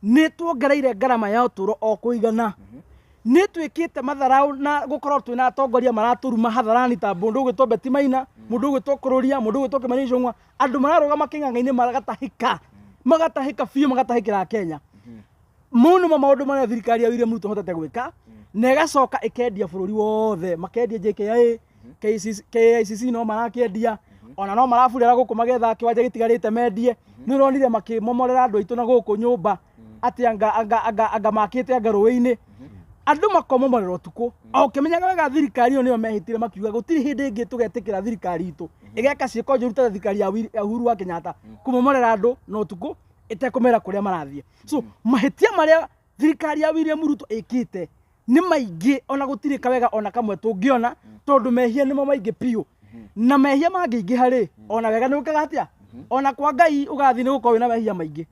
nĩ tuongereire ngarama ya ũtũũro o kũigana, nĩ twĩkĩte matharaũ na gũkorwo twĩna atongoria maratũruma hatharani ta mũndũ ũgwĩtwo Beti Maina, mũndũ ũgwĩtwo Kũrũria, mũndũ ũgwĩtwo Kimani Ichung'wa, andũ mararũgama kĩng'ang'a-inĩ magatahĩka biũ magatahĩkĩra Kenya. Mũno maũndũ marĩa thirikari ya William Ruto hotete gwĩka na ĩgacoka ĩkendia bũrũri wothe, makendia JKIA, KICC no marakĩendia, ona no marabũrĩra gũkũ magetha kĩwanja gĩtigarĩte mendie. Nĩ ũronire makĩmomorera andũ aitũ na gũkũ nyũmba atĩ anga makĩte anga rũĩ-inĩ, andũ makomomorera ũtukũ. O ũkĩmenyaga wega thirikari ĩyo nĩyo mehĩtire makiuga gũtirĩ hĩndĩ ĩngĩ tũgetĩkĩra thirikari itũ ĩgeka ciĩko njũru ta thirikari ya Uhuru wa Kenyatta kũmomorera andũ na ũtukũ ĩtekũmera kũrĩa marathiĩ. So mahĩtia marĩa thirikari ya William Ruto ĩkĩte nĩ maingĩ, ona gũtirĩ kawega ona kamwe tũngĩona, tondũ mehia nĩmo maingĩ piũ. Na mehia mangĩingĩha rĩ ona wega nĩ ũkaga atĩa? Ona kwa Ngai ũgathiĩ nĩ gũkorwo wĩna mehia maingĩ,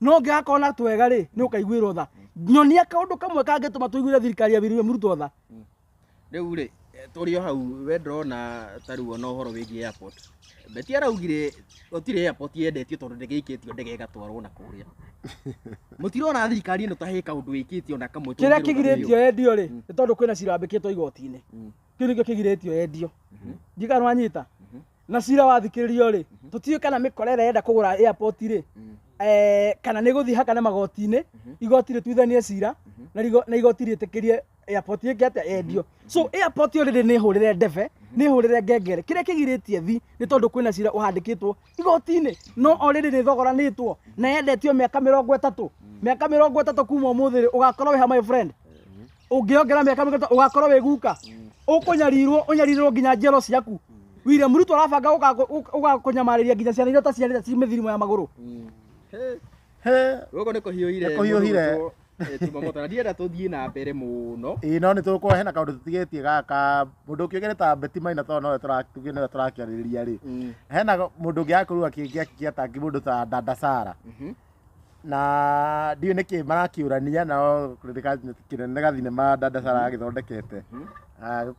no ũngĩgakorwo na twega rĩ nĩ ũkaiguĩrwo tha. Nyonia kaũndũ kamwe kangĩtũma tũiguĩre thirikari ya William Ruto tha. Rĩu rĩ tũrĩ o hau we ndĩrona ta rĩu ona ũhoro wĩgiĩ airport, Beti araugire gũtirĩ airport yendetio tondũ ndĩgĩikĩtio ndege ĩgatwarwo na kũrĩa. Mũtirona thirikari ĩno ta hĩ kaũndũ ĩkĩtio na kamwe kĩrĩa kĩgirĩtio yendio rĩ nĩ tondũ kwĩna cira wambĩkĩtwo igoti-inĩ, kĩu nĩkĩo kĩgirĩtio yendio. Njika nĩwanyita na cira wathikĩrĩrio rĩ tũtiũĩ kana mĩkora ĩrenda kũgũra airport rĩ kana nĩ gũthiĩ hakane magoti-inĩ, igoti rĩtuithanie cira na igoti rĩtĩkĩrie airport ĩngĩ atĩa yendio. So airport already nĩ hũrĩre ndebe, nĩ hũrĩre ngengere. Kĩrĩa kĩgirĩtie thi nĩ tondũ kwĩna cira ũhandĩkĩtwo igoti-inĩ, no already nĩ thogoranĩtwo na yendetio mĩaka 30. Mĩaka 30 kuma ũmũthĩ ũgakorwo wĩ ha my friend, ũngĩongera mĩaka 30 ũgakorwo wĩ guka, ũnyarirwo nginya njero ciaku. William Ruto arabanga ũgakũnyamarĩria nginya ciana iria ta ciarĩte ci mĩthirimo ya magũrũ. Gũkũ nĩ kũhiũhire tuma moto na ndienda tuthie na mbere muno no nä tå korwo hena kaå ndå tå tigä tie gaka må ndå å kä å gä ta Betty Maina tondå nowe tårakä arä rä ria rä hena må ndå å ngä akorwo akä atangi må ndå ta Dada Sara na ndiå nä kä marakä å rania nao kä nene gathinema Dada Sara agä thondekete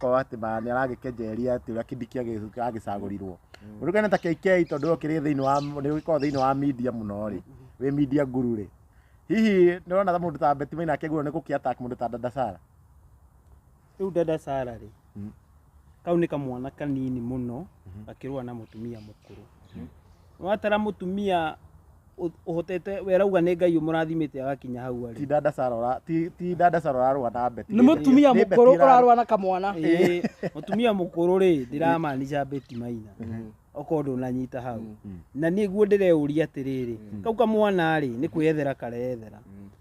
gå atä nä aragä kenjeria atä å rä a kä ndiki agä cagå rirwo må ndå kene ta KK tondå å kä rä nä å korwo thä inä wa media må no rä wä media nguru rä hihi nä rona ta må ndå ta Betty Maina akä gurwo nä gå kä attack må ndå ta Dada Sara rä u Dada Sara rä kau nä kamwana kanini må no gakä rũa na må tumia må kå rå watara må tumia uhotete werauga nä Ngai å må rathimä te agakinya hau arä ti Dada Sara rarå na Betty nä må tumia må kå rå å rarå na kamwana må tumia må kå rå rä ndä ramanica Betty Maina okorwo ndånanyita hau na niguo ndĩreũria atĩrĩrĩ kau kamwana rĩ nĩ kwĩyethera kareyethera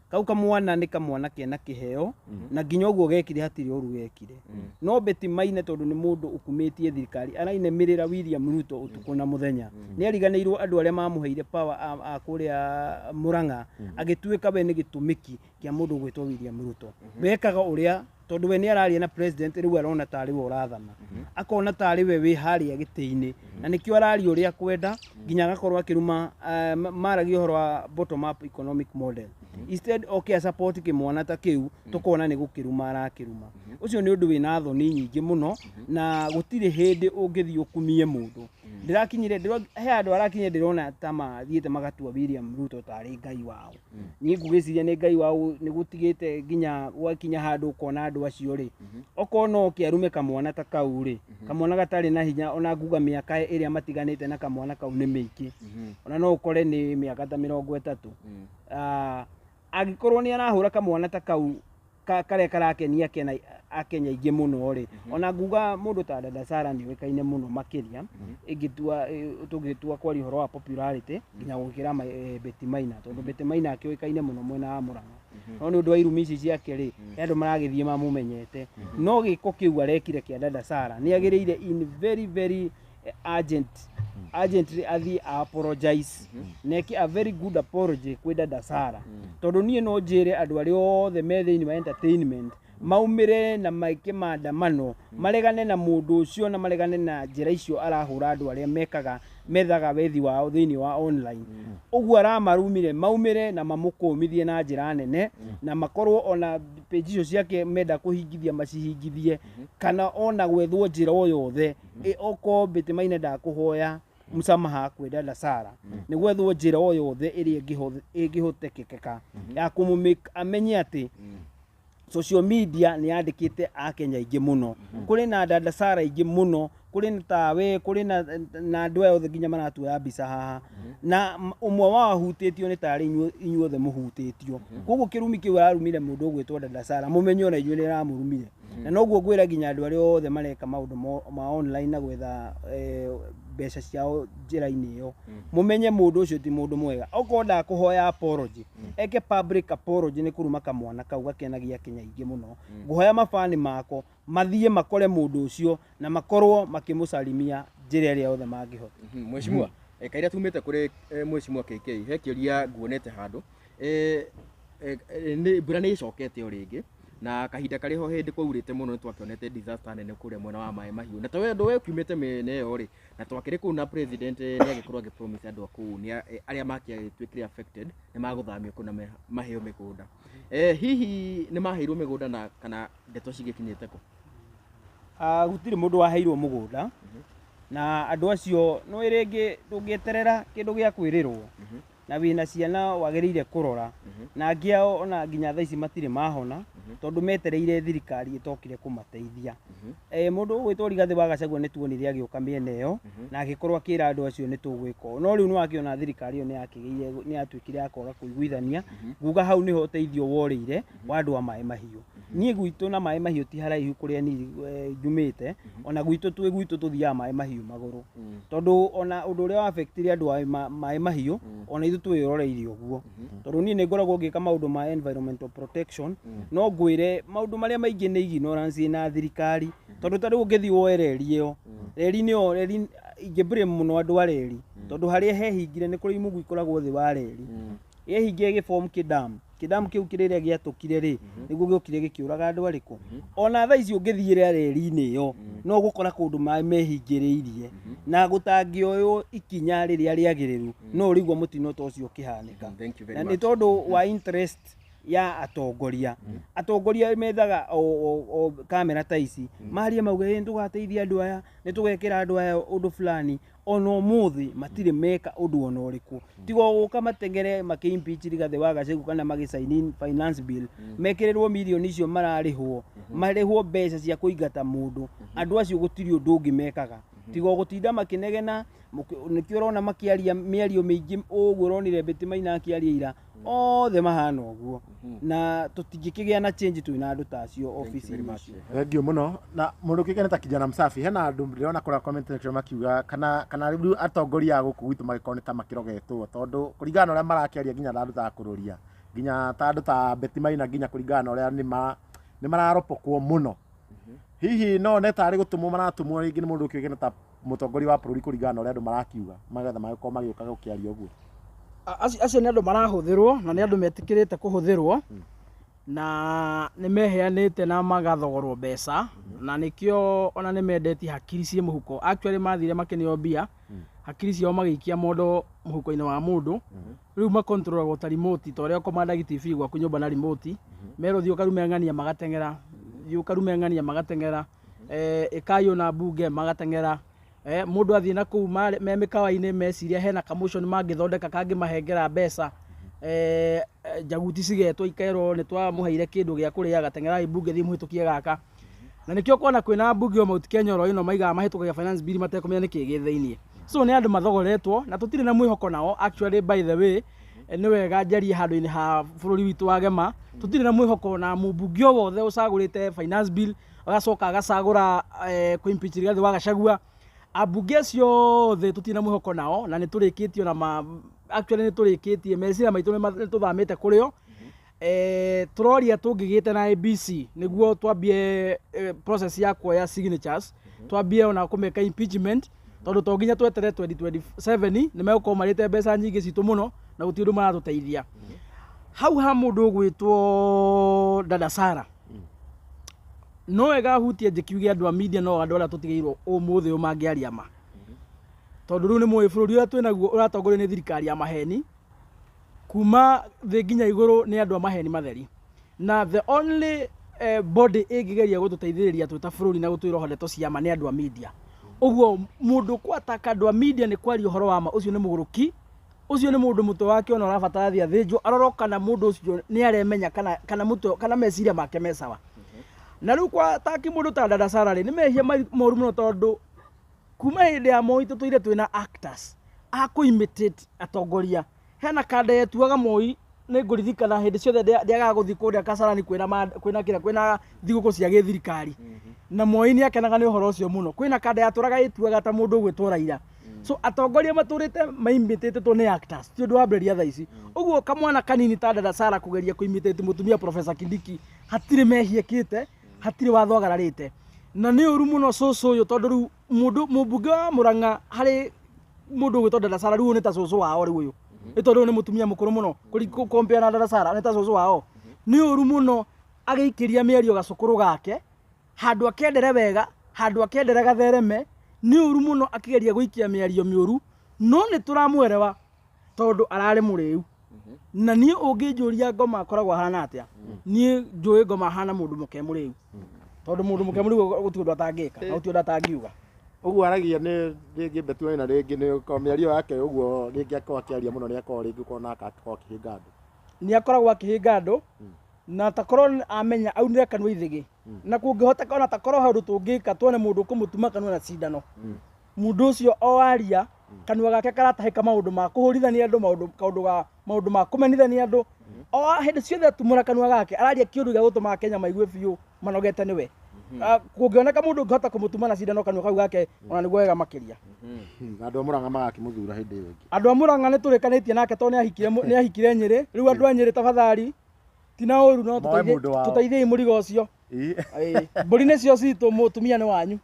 kau kamwana nĩ kamwana kena kĩheo na nginya ũguo gekire hatirĩ ũru gekire no Betty Maina tondũ nĩ mũndũ ũkumĩtie thirikari arainemĩrĩra William Ruto ũtukũ na mũthenya nĩ ariganĩirwo andũ arĩa mamũheire power a kũrĩa Mũrang'a agĩtuĩka we nĩ gĩtũmĩki kĩa mũndũ gwĩtwo William Ruto wekaga ũrĩa tondũ we nĩ araria na president rĩu arona tarĩ we ũrathana akona tarĩ we wĩ harĩa gĩtĩ-inĩ na nĩkĩo araria ũrĩa kwenda nginya agakorwo akĩruma maragia ũhoro wa bottom up economic model instead okay support kĩmwana ta kĩu tũkona nĩ gũkĩruma arakĩruma ũcio nĩ ũndũ wĩna thoni nyingĩ mũno na gũtirĩ hĩndĩ ũngĩthiĩ ũkumie mũndũ ndĩrakinyire he andũ arakinyire ndĩrona ta mathiĩte magatua William Ruto tarĩ Ngai wao niĩ ngũgĩciria nĩ Ngai wao nĩ gũtigĩte nginya gwakinya handũ ũkona andũ acio rĩ okorwo no kĩarume kamwana ta kau rĩ kamwana gatarĩ na hinya ona nguga mĩaka ĩrĩa matiganĩte na kamwana kau nĩ mĩingĩ ona no ũkore nĩ mĩaka ta 30 angĩkorwo nĩ arahũra kamwana ta kau karĩa karakenia akenya aingĩ mũno rĩ ona nguga mũndũ ta Dada Sara nĩ oĩkaine mũno makĩria tũngĩtua kwaria ũhoro wa popularity nginya gũkĩra Betty Maina tondũ Betty Maina akĩoĩkaine mũno mwena wa Mũrang'a no nĩ ũndũ wa irumi ici ciake rĩ andũ maragĩthiĩ mamũmenyete no gĩko kĩu arekire kĩa Dada Sara nĩ agĩrĩire in very very urgently athiĩ apologize neki a very good apology kwĩ Dada Sara tondũ niĩ no njĩre andũ arĩa othe me thĩinĩ wa entertainment maumĩre na maike maandamano maregane na mũndũ ũcio na maregane na njĩra icio arahũra andũ arĩa methaga wethi wao thĩinĩ wa online ũguo aramarumire maumĩre na mamũkũmithie na njĩra nene na makorwo ona page icio ciake menda kũhingithia macihingithie kana ona gwethwo njĩra o yothe okorwo Betty Maina ndakũhoya msamaha kwĩ Dada Sara nĩ gwethwo njĩra o yothe ĩrĩa ĩngĩhotekeka ya kũmũmake amenye atĩ social media nĩ yandĩkĩte akenya aingĩ mũno kũrĩ na Dada Sara aingĩ mũno kũrĩ na tawe kũrĩ na andũ aya othe nginya maratuoya mbica haha na ũmwe wao ahutĩtio nĩ tarĩ inyuothe mũhutĩtio koguo kĩrumi kĩu ararumire mũndũ ũgwĩtwo Dada Sara mũmenye ona inyuĩ nĩ aramũrumire na noguo ngwĩra nginya andũ arĩa othe mareka maũndũ ma online na gwetha mbeca ciao njĩra-inĩ ĩyo mũmenye mũndũ ũcio ti mũndũ mwega okorwo ndakũhoya apology eke public apology nĩ kũruma kamwana kau gakenagia Kenya aingĩ mũno ngũhoya mabani mako mathiĩ makore mũndũ ũcio na makorwo makĩmũcarimia njĩra ĩrĩa yothe mangĩhota mheshimiwa kaira tumĩte kũrĩ mheshimiwa KK he kĩũria nguonete handũ mbura nĩ ĩcokete o rĩngĩ na kahinda karĩ ho hĩndĩ kwaurĩte mũno nĩ twakĩonete disaster nene kũrĩa mwena wa Maĩ Mahiũ na tondũ we ũkiumĩte mĩena ĩyo rĩ na twakĩrĩ kũu na president nĩ agĩkorwo agĩpromise andũ a kũu arĩa makĩtuĩkire affected nĩ magũthamio kũu na maheo mĩgũnda hihi nĩ maheirwo mĩgũnda na kana ndeto cigĩkinyĩte kũ gũtirĩ mũndũ waheirwo mũgũnda na andũ acio no rĩngĩ ndũngĩeterera kĩndũ gĩa kwĩrĩrwo na wĩna ciana wagĩrĩire kũrora na angĩ ao ona nginya thaa ici matirĩ mahona tondũ metereire thirikari ĩtokire kũmateithia mũndũ ũgwĩtwo Rigathĩ wa Gachagua nĩ tuonire agĩũka mĩena ĩyo na agĩkorwo akĩra andũ acio nĩ tũgwĩka no rĩu nĩ wakĩona thirikari ĩyo nĩ yatuĩkire ya kwaga kũiguithania nguga hau nĩho ũteithio worĩire wa andũ a Maĩ Mahiũ niĩ gwitũ na Maĩ Mahiũ ti haraihu kũrĩa niĩ njumĩte ona gwitũ tũthiaga Maĩ Mahiũ magũrũ tondũ ona ũndũ ũrĩa wa affectire andũ a Maĩ Mahiũ ona ithu twĩroreire ũguo tondũ niĩ nĩ ngoragwo ngĩka maũndũ ma environmental protection no ngwĩre maũndũ marĩa maingĩ nĩ ignorance na thirikari tondũ ta rĩu ũngĩthiĩ woe reri ĩyo reri-inĩ ĩyo reri ingĩ mũno andũ a reri tondũ harĩa hehingire nĩ kũrĩ imugu ikoragwo thĩ wa reri yehingie gĩbomu kĩdamu kidamu kiu kiriria giatukire ri niguo giokire gikiuraga andu ariku ona tha ici ungithiire reri-ini iyo no gukora kundu mai mehingiriirie na gutangioyo ikinya riria riagiriru no rigwo mutino ta ucio kihanika na ni tondu wa interest ya atongoria methaga o kamera ta ici maria mauge ndugateithia andu aya nitugekira andu aya undu fulani ono muthi matire meka undu ona uriku tigo guka matengere makiimpeach Rigathi wa Gachagua kana magisign finance bill mekirirwo milioni icio marihwo mbeca cia kuingata mundu andu acio gutiri undu ungi mekaga tigo gutinda makinegena nikio urona makiaria miario mingi uguo uronire Betty Maina akiaria ira othe mahana uguo na tutingikigia na change twina andu ta acio office icio. Thengiũ mũno na mũndũ kĩgene ta Kijana Msafi hena andũ ndĩrona kũrĩa comment section makiuga kana rĩu atongoria gũkũ gwitũ magĩkorwo nĩ ta makĩrogetwo tondũ kũringana na ũrĩa marakĩaria nginya ta andũ ta kũrũria nginya ta andũ ta Betty Maina nginya kũringana na ũrĩa nĩ mararopokwo mũno hihi no neta arĩ gũtũmwo maratumwo rĩngĩ nĩ mũndũ kĩgene ta mũtongoria wa bũrũri kũringana na ũrĩa andũ marakiuga magetha magĩkorwo magĩũka gũkĩaria ũguo. Acio nĩ andũ marahuthirwo na nĩ andũ metikirite kuhuthirwo na nĩ meheanite na magathogorwo mbeca na nikio ona nĩ mendeti hakiri cie muhuko actually mathire makinio mbia hakiri ciao magiikia mondo muhuko-ini wa mundu riu makontrolagwo ta remote ta ũrĩa komanda TV gwaku nyũmba na remote mero thio karumeng'ania magateng'era ikayo na bunge magateng'era mundu athie na kuu me mikawa-ini meciria hena kamotion mangithondeka kangi mahengera mbeca jaguti cigetwo ikerwo ni twamuheire kindu gia kuria gateng'era ibunge thie muhitukie gaka na nikio kuona kwina bunge o Mount Kenya ro ino maiga mahitukagia finance bill matekumenya niki githeinie so ni andu mathogoretwo na tutire na mwihoko nao actually by the way ni wega njarie handu-ini ha bururi witu wa Gema tutire na mwihoko na mubunge o wothe ucagurite finance bill agacoka agacagura kuimpeach Rigathi wa Gachagua abunge ciothe tutina mwihoko nao na niturikitio na actually niturikitie meciria maitu nituthamite kurio turoria tungigite na ABC niguo twambie process ya kuoya signatures twambie ona kumeka impeachment tondu to nginya twetere 2027 ni megũkorwo marĩte mbeca nyingĩ citũ mũno na gũtirĩ ũndũ maratũteithia hau ha mũndũ ũgwĩtwo Dada Sarah no wega hutie njikiuge andũ a media no andũ arĩa tũtigĩirwo ũmũthĩ ũmangĩaria ma tondu riu ni mũĩ bũrũri ũrĩa twĩnaguo ũratongorio nĩ thirikari ya maheni kuma thĩ nginya igũrũ nĩ andũ a maheni matheri na the only body ĩngĩgeria gũtũteithĩrĩria twĩ ta bũrũri na gũtwĩra hondeto ciama nĩ andũ a media ũguo mũndũ kwataka andũ a media nĩ kwaria ũhoro wa ma ũcio nĩ mũgũrũki ucio ni mundu mutwe wake ona arabatara thia thinjwo aroroka na mundu ucio ni aremenya kana mutwe kana meciria make mesawa na riu kwa taki mundu ta Dada Sarah ni mehia moru muno tondu kuma hindi ya Moi tutuire twina actors akuimitate atongoria hena kanda yetuaga Moi ni ngurithikana hindi ciothe ndiaga guthi kuria Kasarani kwina thiguku cia githirikari na Moi ni akenaga ni uhoro ucio muno kwina kanda yaturaga ituaga ta mundu gwitwo Raila so atongoria maturite maimitete to ni actors ti undu wa mberia tha ici uguo kamwana kanini ta Dada Sarah kugeria kuimitate mutumia Professor Kindiki hatire mehiekite hatire watho agararite na ni uru muno cucu uyu tondu riu mundu mubunge wa Murang'a hari mundu gwitwo Dada Sarah riu ni ta cucu wao riu uyu ni tondu ni mutumia mukuru muno compare na Dada Sarah ni ta cucu wao ni uru muno agiikiria mĩario gacukuru gake handu akendere wega handu akendere gathereme ni uru muno akigeria guikia mĩario mĩuru no ni turamwerewa tondu arare muriu na ni unginjuria Ngoma akoragwo hana atia ni njui Ngoma hana mundu muke muriu tondu mundu muke muriu guti undu atangika na guti undu atangiuga uguo aragia ni ringi Betty Maina ringi ni mĩario yake uguo ringi akorwo akiaria muno ni akorwo ringi kona akakorwo akihinga andu ni akoragwo akihinga andu na takorwo amenya aunire kanwa ithigi na kungihota kana takorwo handu tungika tuone mundu kumutuma kanwa na cindano mundu ucio oaria kanwa gake karatahika maundu ma kuhurithania andu maundu ma kumenithania andu o hindi ciothe tumura kanwa gake araria kiundu gia gutuma Kenya maigue biu manogete niwe kungioneka mundu ngihota kumutuma na cindano kanwa kau gake ona niguo wega makiria andu a Murang'a magakimuthura hindi iyo ingi andu a Murang'a ni turikanitie nake to ni ahikire Nyeri riu andu a Nyeri tafadhali tina uru no tuteithie murigo ucio mburi ni cio citu mutumia ni wanyu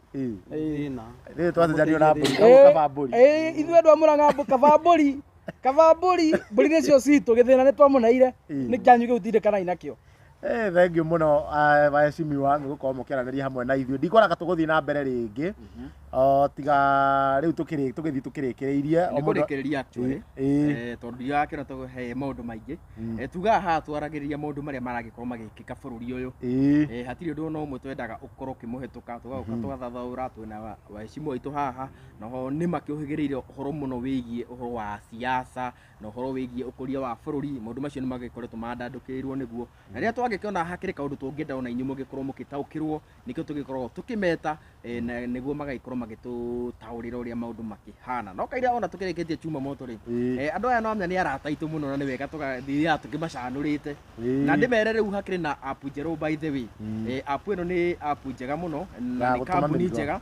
ri twacenjanio na mburi kaba mburi ithuĩ andu a Murang'a kaba mburi kaba mburi nä cio citå gä thä na nä twamuneire nä kä anyu gä u tindä nakio thengiå må no wahecimiwa nä gå korwo må kä aranä hamwe na ithuä ndikoraga tå gå thiä na mbere rä ngä tiga rä u tå gä thiä tå kä rä kä rä irie nä kå rä kä rä ria tondå ndirakä na tå he maå ndå maingä tugaga haha twaragä rä ria maå ndå marä a maragä korwo magä kä ka bå rå ri å yå hatirä å ndå ona å mwe twendaga å korwo å kä må hä tå ka tågauka tågathathaå ra twä wahecimå aitå haha naho nä makä å hä gä rä ire å horo må no wä giä å horo wa siasa na å horo wä giä å kå ria wa bå rå ri maå ndå macio nä magä koretwo mandandå kä rä irwo nä guo na rä a twagä kä ona hakä rä kaå ndå tå ngä enda ona inyuä må gä korwo må gä taå kä rwo nä kä o tå gä koragwo tå kä meta nä guo magagäkorwo magä tå taå rä ra å rä a maå ndå makä hana no kaira ona tå kä rä kä tie chuma moto rä andå aya no menya nä arata aitå må no na nä wega tågathiaga tå kä macanå rä te na ndä mere rä u hakä rä na app njerå by the way app ä no nä app njega må no na nä kambuni njega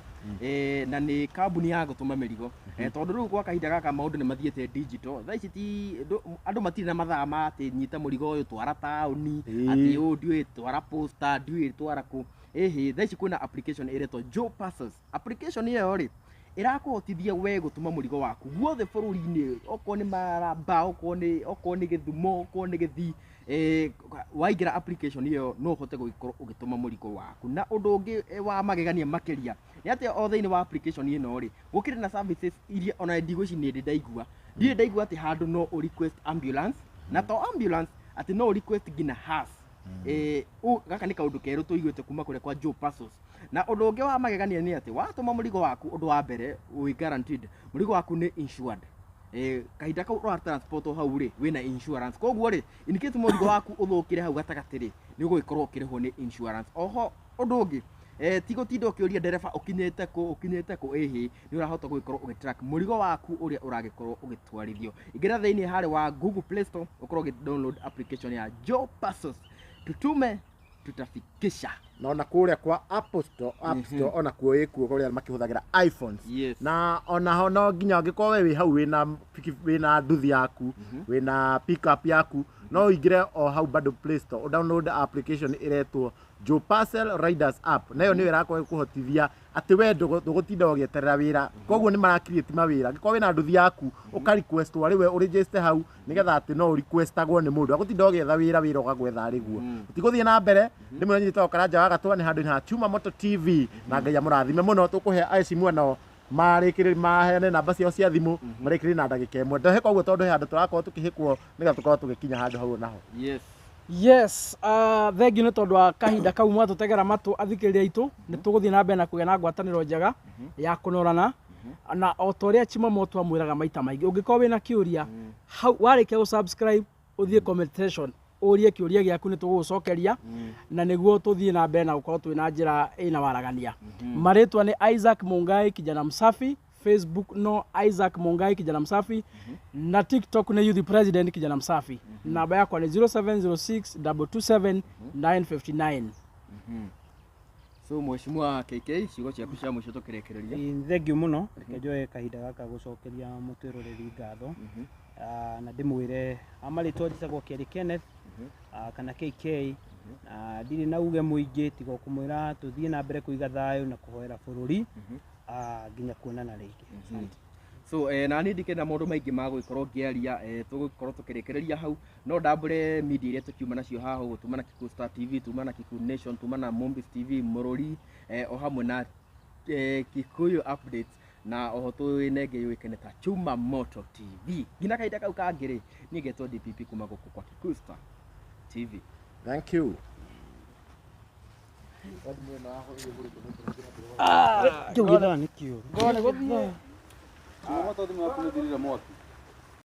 na nä kambuni ya gå tå ma mä rigo tondå rä u gwa kahinda gaka maå ndå nä mathiä te digital tha ici ti andå matirä na mathaa ma atä nyita må rigo å yå twara taåni atä å ndiå twara posta ndiå twara kå ĩhĩ tha ici kwĩna application ĩretwo Joe Passes application ĩyo rĩ ĩrakũhotithia we gũtũma mũrigo waku guothe bũrũri-inĩ okorwo nĩ Maraba okorwo nĩ Gĩthumo okorwo nĩ Gĩthii waingĩra application ĩyo no ũhote gũgĩkorwo ũgĩtũma mũrigo waku na ũndũ ũngĩ wa magegania makĩria nĩ atĩ o thĩinĩ wa application ĩno rĩ gũkĩrĩ na services iria ona ndigũici nĩ ndĩ ndaigua atĩ handũ no ũ request ambulance na to ambulance atĩ no ũ request nginya hearse gaka nä kaå ndå kerå tå iguä te kuma kå rä a kwa Joe Passos na å ndå å ngä wa magegania nä atä watå ma må rigo waku å ndå wa mbere wä guaranteed må rigo waku nä insured kahinda kau å transport hau rä wä na insurance koguo rä in case må rigo waku å thå kä re hau gatagatä rä nä å gå gä korwo å kä rä hwo nä insurance oho å ndå å ngä tigo tinda å kä å ria ndereba å kinyä te kå ĩhĩ nä å rahota gå gä korwo å gä track må rigo waku å rä a å ragä korwo å gä twarithio ingä ra thä inä harä wa Google Play Store å korwo å gä download application ya Joe Passos tutume tutafikisha na ona kuria kwa Apple Store ona kuo ikuo kuria makihuthagira iPhones na ona ho no nginya ngikorwo we hau wina nduthi yaku wina pickup yaku no ingire o hau bado Play Store download application iretwo Joe Parcel Riders app nayo niyo irakorwo kuhotithia ati we ndugutinda ugieterera wira koguo ni marakiriti mawira ngikorwo wina nduthi yaku uka request wari we register hau nigetha ati no requestagwo ni mundu agutinda ugietha wira ukagwetha riguo utiguthie na mbere ndimwe nyitwo karanja wa gatwa ni handu ha Chuma Moto TV na ngai amurathime muno tukuhe aici mwana marikire mahene namba ciao cia thimu marikire na ndagika imwe ndohe koguo tondu he handu turakorwo tukihikwo nigetha tukorwo tugikinya handu hau naho yes thengiũ nĩ tondũ wa kahinda kau mwatũtegera matũ athikĩrĩria aitũ nĩ tũgũthiĩ na mbere na kũgĩa na ngwatanĩro njega ya kũnorana na o ta ũrĩa Chima Moto amwĩraga maita maingĩ ũngĩkorwo wĩna kĩũria hau warĩkia gũ-subscribe ũthiĩ comment section ũrie kĩũria gĩaku nĩ tũgũgũcokeria na nĩguo tũthiĩ na mbere na gũkorwo twĩna njĩra ĩna waragania marĩtwa nĩ Isaac Mungai kijana msafi Facebook no Isaac Mungai kijana msafi na TikTok ni Youth President kijana msafi namba yakwa ni 0706 227 959 so mheshimiwa KK ciugo ciaku cia mũico tũkĩrekereria thengiũ mũno reke njoe kahinda gaka gũcokeria mũtwĩroreri ngatho na ndĩmwĩre amarĩtwa njĩtagwo Kerry Kenneth kana KK ndirĩ na uge mũingĩ tiga kũmwĩra tũthiĩ na mbere kũiga thayũ na kũhoera bũrũri nginya kuonana rĩngĩ so na niĩ ndikĩenda maũndũ maingĩ ma gũgĩkorwo ngĩaria tũgũkorwo tũkĩrekereria hau no ndambũre media iria tũkiuma nacio haha ũguo tuma na Kikuyu Star TV tuma na Kikuyu Nation tuma na Mombis TV Mũrũri o hamwe na Kikuyu Updates na oho twĩnenge yũĩkaine ta Chuma Moto TV nginya kahinda kau kangĩ rĩ niĩ ngetwo DPP kuma gũkũ kwa Kikuyu Star TV. Thank you. Kĩu gĩthana nĩ kĩũru. Ngone gũthiĩ. Chuma Moto thimũ yaku nĩ thirire mwaki.